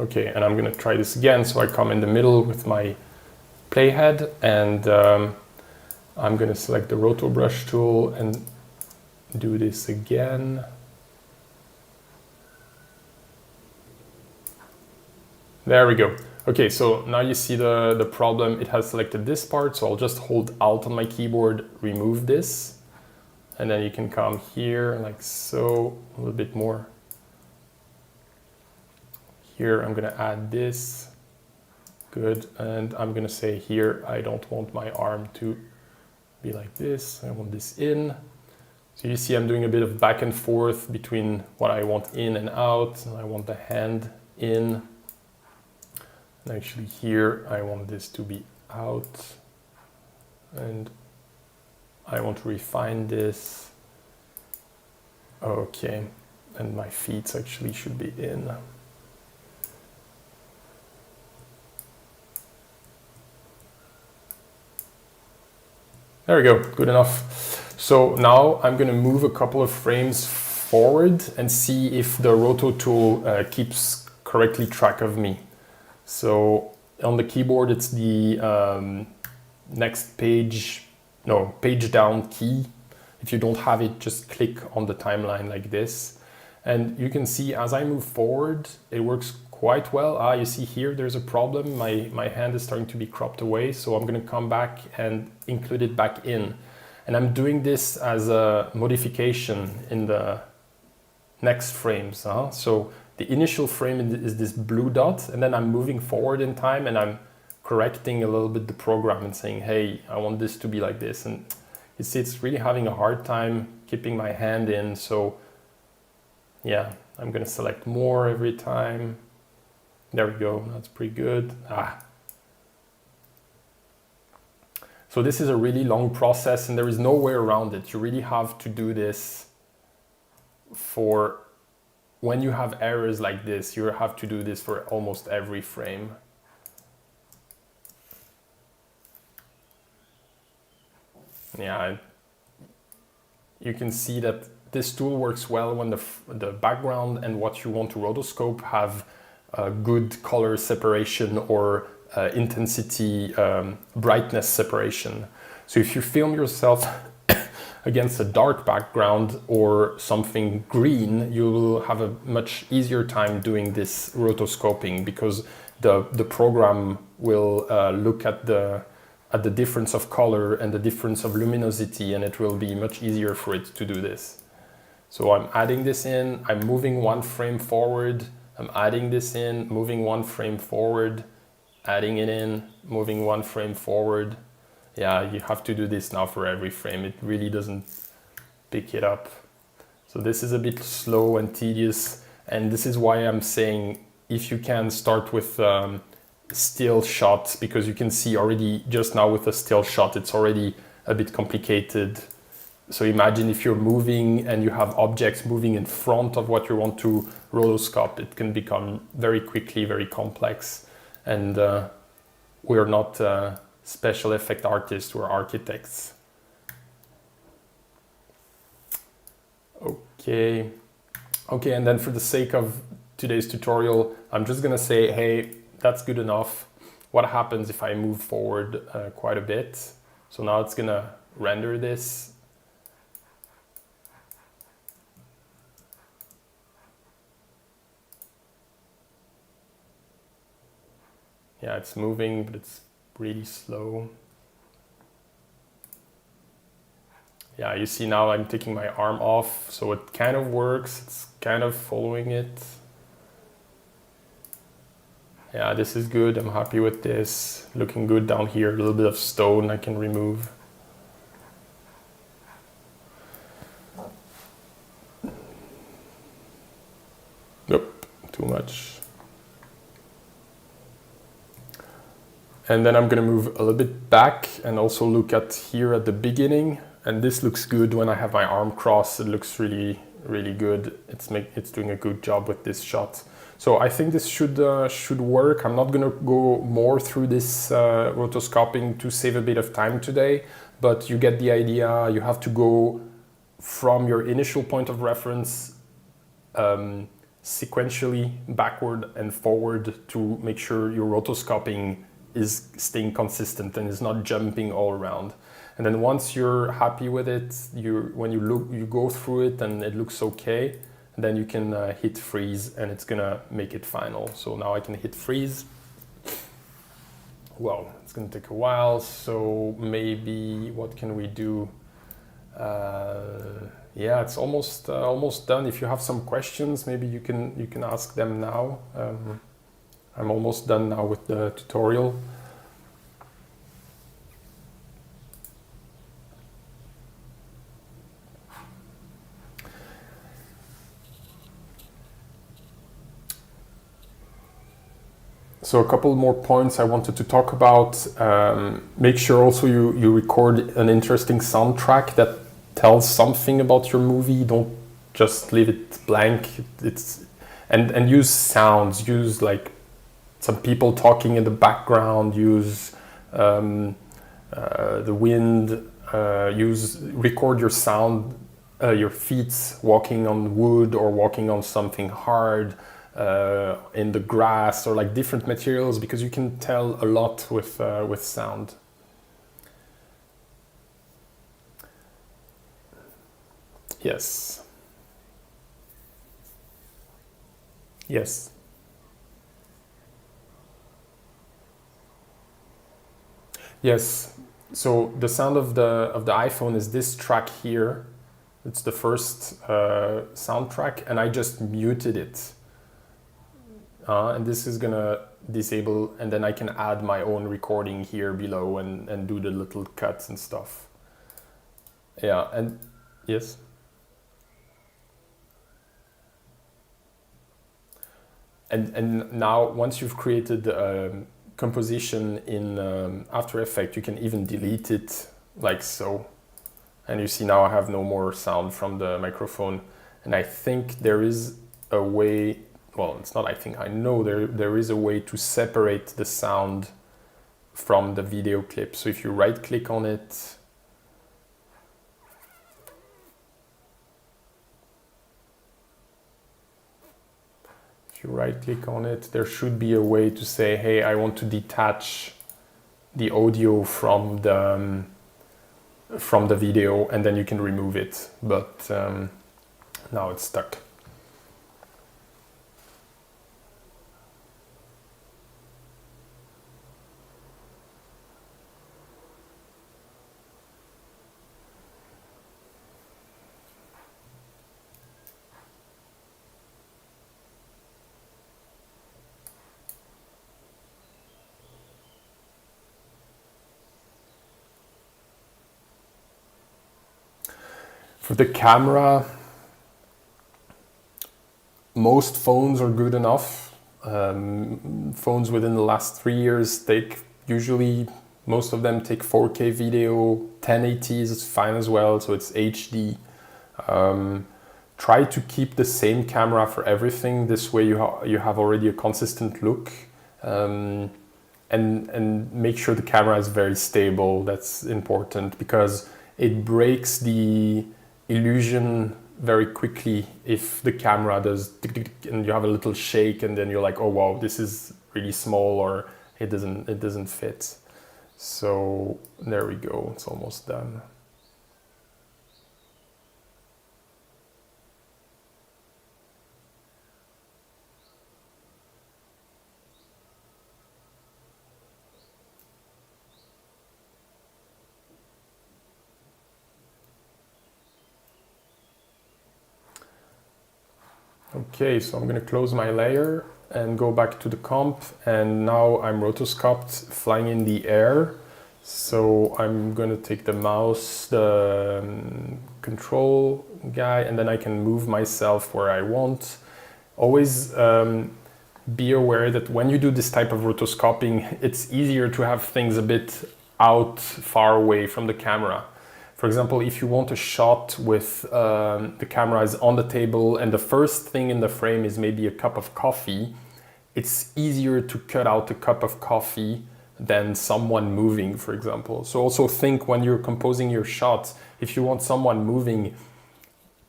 Okay, and I'm gonna try this again. So I come in the middle with my playhead, and I'm gonna select the roto brush tool and do this again. There we go. Okay, so now you see the problem. It has selected this part, so I'll just hold Alt on my keyboard, remove this, and then you can come here like so, a little bit more. Here I'm gonna add this, good, and I'm gonna say here, I don't want my arm to be like this, I want this in. So you see I'm doing a bit of back and forth between what I want in and out, and I want the hand in. And actually here I want this to be out, and I want to refine this. Okay, and my feet actually should be in. There we go, good enough. So now I'm going to move a couple of frames forward and see if the roto tool keeps correctly track of me. So on the keyboard, it's the next page, no, page down key. If you don't have it, just click on the timeline like this. And you can see as I move forward, it works quite well. You see here, there's a problem. My hand is starting to be cropped away. So I'm gonna come back and include it back in. And I'm doing this as a modification in the next frames. So the initial frame is this blue dot, and then I'm moving forward in time and I'm correcting a little bit the program and saying, hey, I want this to be like this. And you see it's really having a hard time keeping my hand in. So yeah, I'm gonna select more every time. There we go, that's pretty good. So this is a really long process and there is no way around it. You really have to do this for when you have errors like this. You have to do this for almost every frame. Yeah, you can see that this tool works well when the background and what you want to rotoscope have good color separation or intensity, brightness separation. So if you film yourself against a dark background or something green, you will have a much easier time doing this rotoscoping because the program will look at the difference of color and the difference of luminosity, and it will be much easier for it to do this. So I'm adding this in, I'm moving one frame forward, I'm adding this in, moving one frame forward, adding it in, moving one frame forward. Yeah, you have to do this now for every frame. It really doesn't pick it up. So this is a bit slow and tedious, and this is why I'm saying if you can start with still shot, because you can see already just now with a still shot it's already a bit complicated. So imagine if you're moving and you have objects moving in front of what you want to rotoscope, it can become very quickly very complex. And we're not special effect artists, we're architects. Okay, and then for the sake of today's tutorial, I'm just gonna say, hey, that's good enough. What happens if I move forward quite a bit? So now it's gonna render this. Yeah, it's moving, but it's really slow. Yeah, you see now I'm taking my arm off, so it kind of works. It's kind of following it. Yeah, this is good. I'm happy with this. Looking good down here. A little bit of stone I can remove. Nope, And then I'm gonna move a little bit back and also look at here at the beginning. And this looks good when I have my arm crossed. It looks really, really good. It's doing a good job with this shot. So I think this should work. I'm not gonna go more through this rotoscoping to save a bit of time today, but you get the idea. You have to go from your initial point of reference sequentially backward and forward to make sure your rotoscoping is staying consistent and is not jumping all around. And then once you're happy with it, when you go through it and it looks okay, then you can hit freeze and it's gonna make it final. So now I can hit freeze. Well, it's gonna take a while. So maybe what can we do? Yeah, it's almost done. If you have some questions, maybe you can ask them now. I'm almost done now with the tutorial. So a couple more points I wanted to talk about. Make sure also you record an interesting soundtrack that tells something about your movie. Don't just leave it blank. And use sounds. Use like some people talking in the background. Use the wind. Record your sound. Your feet walking on wood or walking on something hard. In the grass or like different materials, because you can tell a lot with sound. Yes. Yes. Yes. So the sound of the iPhone is this track here. It's the first soundtrack, and I just muted it. And this is gonna disable, and then I can add my own recording here below and do the little cuts and stuff. Yeah, and yes. And now once you've created composition in After Effects, you can even delete it like so. And you see now I have no more sound from the microphone. And I think there is a way. Well, it's not I think, I know there is a way to separate the sound from the video clip. So if you right click on it, there should be a way to say, hey, I want to detach the audio from the video, and then you can remove it. But now it's stuck. For the camera, most phones are good enough. Phones within the last 3 years usually most of them take 4K video. 1080 is fine as well, so it's HD. Try to keep the same camera for everything. This way you have already a consistent look. And make sure the camera is very stable. That's important because it breaks the illusion very quickly if the camera does and you have a little shake and then you're like, oh wow, this is really small, or it doesn't fit. So there we go, it's almost done. Okay, so I'm going to close my layer and go back to the comp, and now I'm rotoscoped flying in the air. So I'm going to take the mouse, the control guy, and then I can move myself where I want. Always be aware that when you do this type of rotoscoping, it's easier to have things a bit out far away from the camera. For example, if you want a shot with the camera is on the table and the first thing in the frame is maybe a cup of coffee, it's easier to cut out a cup of coffee than someone moving, for example. So also think when you're composing your shots, if you want someone moving,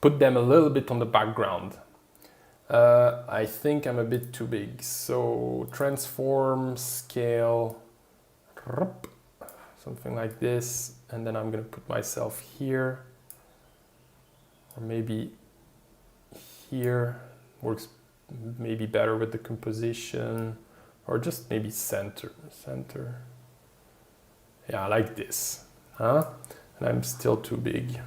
put them a little bit on the background. I think I'm a bit too big. So transform, scale, something like this. And then I'm gonna put myself here, or maybe here. Works maybe better with the composition, or just maybe center. Yeah, like this, huh? And I'm still too big.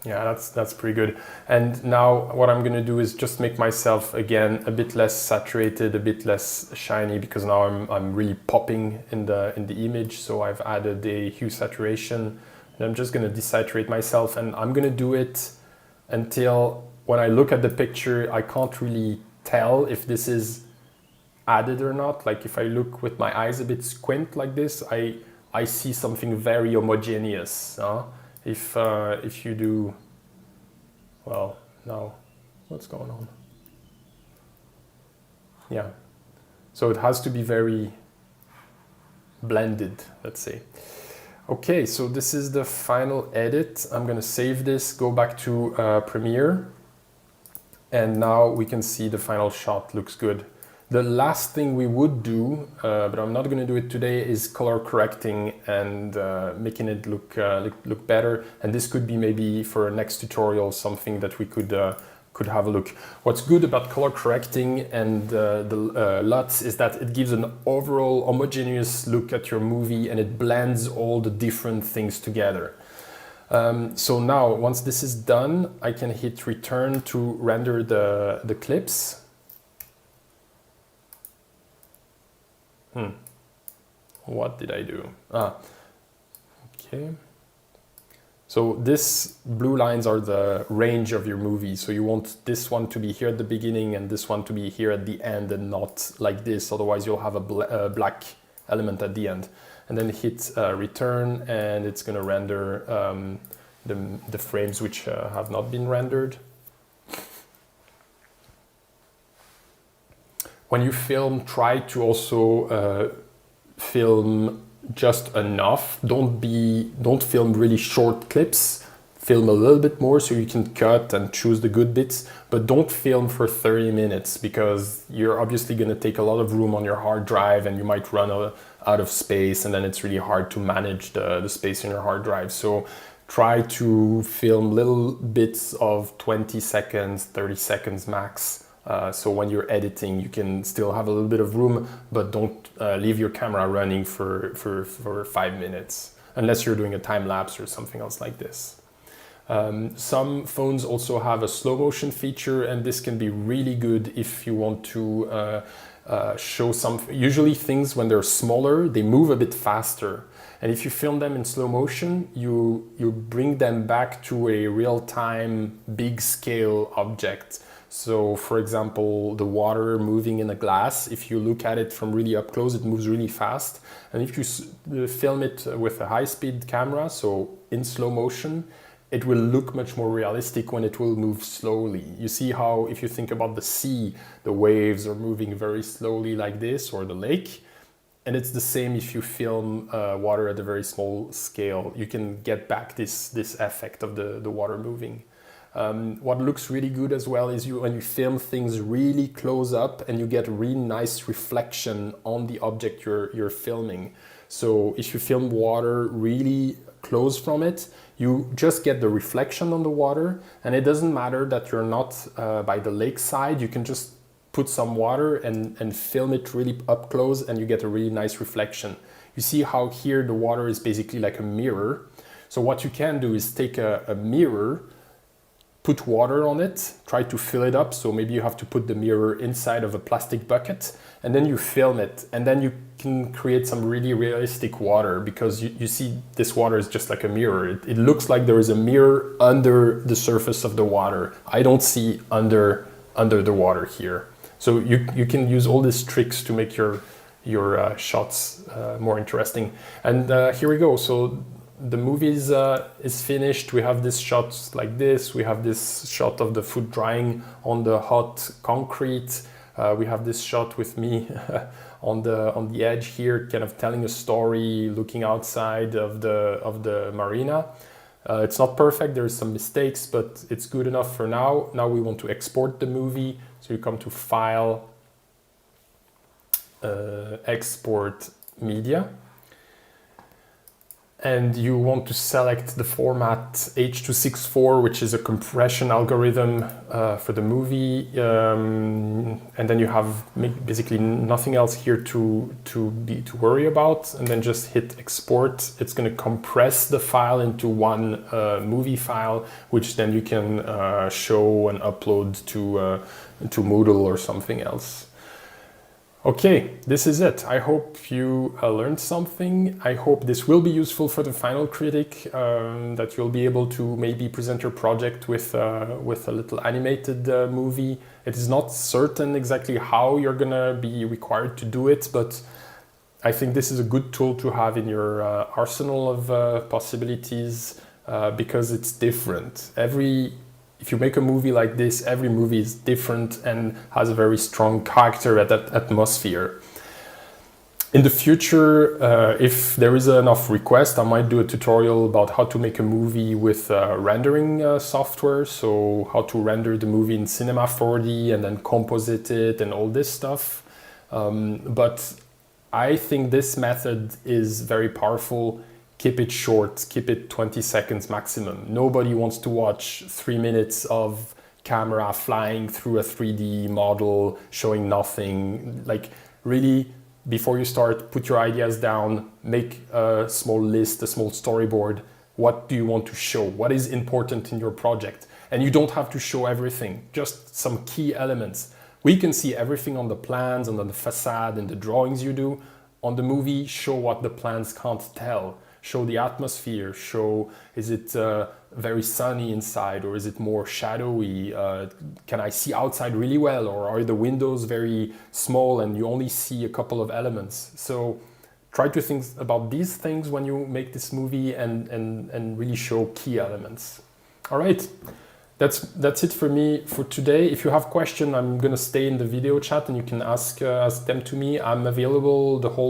Yeah, that's pretty good. And now what I'm gonna do is just make myself again a bit less saturated, a bit less shiny, because now I'm really popping in the image. So I've added a hue saturation, and I'm just gonna desaturate myself, and I'm gonna do it until when I look at the picture, I can't really tell if this is added or not. Like if I look with my eyes a bit squint like this, I see something very homogeneous. If you do, well, now, what's going on? Yeah, so it has to be very blended, let's say. Okay, so this is the final edit. I'm gonna save this, go back to Premiere, and now we can see the final shot looks good. The last thing we would do, but I'm not going to do it today, is color correcting and making it look better. And this could be maybe for a next tutorial something that we could have a look. What's good about color correcting and the LUTs is that it gives an overall homogeneous look at your movie, and it blends all the different things together. So now, once this is done, I can hit return to render the clips. What did I do? Okay. So this blue lines are the range of your movie. So you want this one to be here at the beginning and this one to be here at the end, and not like this. Otherwise you'll have a black element at the end. And then hit return, and it's going to render the frames which have not been rendered. When you film, try to also film just enough. Don't film really short clips. Film a little bit more so you can cut and choose the good bits, but don't film for 30 minutes because you're obviously going to take a lot of room on your hard drive, and you might run out of space, and then it's really hard to manage the space in your hard drive. So try to film little bits of 20 seconds, 30 seconds max. So when you're editing, you can still have a little bit of room, but don't leave your camera running for 5 minutes, unless you're doing a time lapse or something else like this. Some phones also have a slow motion feature, and this can be really good if you want to show some. Usually things, when they're smaller, they move a bit faster. And if you film them in slow motion, you bring them back to a real-time, big-scale object. So, for example, the water moving in a glass, if you look at it from really up close, it moves really fast. And if you film it with a high-speed camera, so in slow motion, it will look much more realistic when it will move slowly. You see how, if you think about the sea, the waves are moving very slowly like this, or the lake. And it's the same if you film water at a very small scale. You can get back this effect of the water moving. What looks really good as well is when you film things really close up, and you get a really nice reflection on the object you're filming. So if you film water really close from it, you just get the reflection on the water, and it doesn't matter that you're not by the lake side. You can just put some water and film it really up close, and you get a really nice reflection. You see how here the water is basically like a mirror. So what you can do is take a mirror, put water on it, try to fill it up. So maybe you have to put the mirror inside of a plastic bucket, and then you film it, and then you can create some really realistic water, because you see this water is just like a mirror. It looks like there is a mirror under the surface of the water. I don't see under the water here. So you can use all these tricks to make your shots more interesting. And here we go. So the movie is finished. We have this shot like this. We have this shot of the food drying on the hot concrete. We have this shot with me on the edge here, kind of telling a story, looking outside of the marina. It's not perfect. There's some mistakes, but it's good enough for now. Now we want to export the movie. So you come to File, Export Media. And you want to select the format H.264, which is a compression algorithm for the movie. And then you have basically nothing else here to worry about. And then just hit export. It's going to compress the file into one movie file, which then you can show and upload to Moodle or something else. Okay, this is it. I hope you learned something. I hope this will be useful for the final critic, that you'll be able to maybe present your project with a little animated movie. It is not certain exactly how you're gonna be required to do it, but I think this is a good tool to have in your arsenal of possibilities, because it's different. If you make a movie like this, every movie is different and has a very strong character at that atmosphere. In the future, if there is enough request, I might do a tutorial about how to make a movie with rendering software. So how to render the movie in Cinema 4D and then composite it and all this stuff. But I think this method is very powerful. Keep it short, keep it 20 seconds maximum. Nobody wants to watch 3 minutes of camera flying through a 3D model showing nothing. Like, really, before you start, put your ideas down, make a small list, a small storyboard. What do you want to show? What is important in your project? And you don't have to show everything, just some key elements. We can see everything on the plans and on the facade and the drawings you do. On the movie, show what the plans can't tell. Show the atmosphere, show, is it very sunny inside, or is it more shadowy? Can I see outside really well, or are the windows very small and you only see a couple of elements? So try to think about these things when you make this movie and really show key elements. All right, that's it for me for today. If you have questions, I'm gonna stay in the video chat and you can ask them to me. I'm available the whole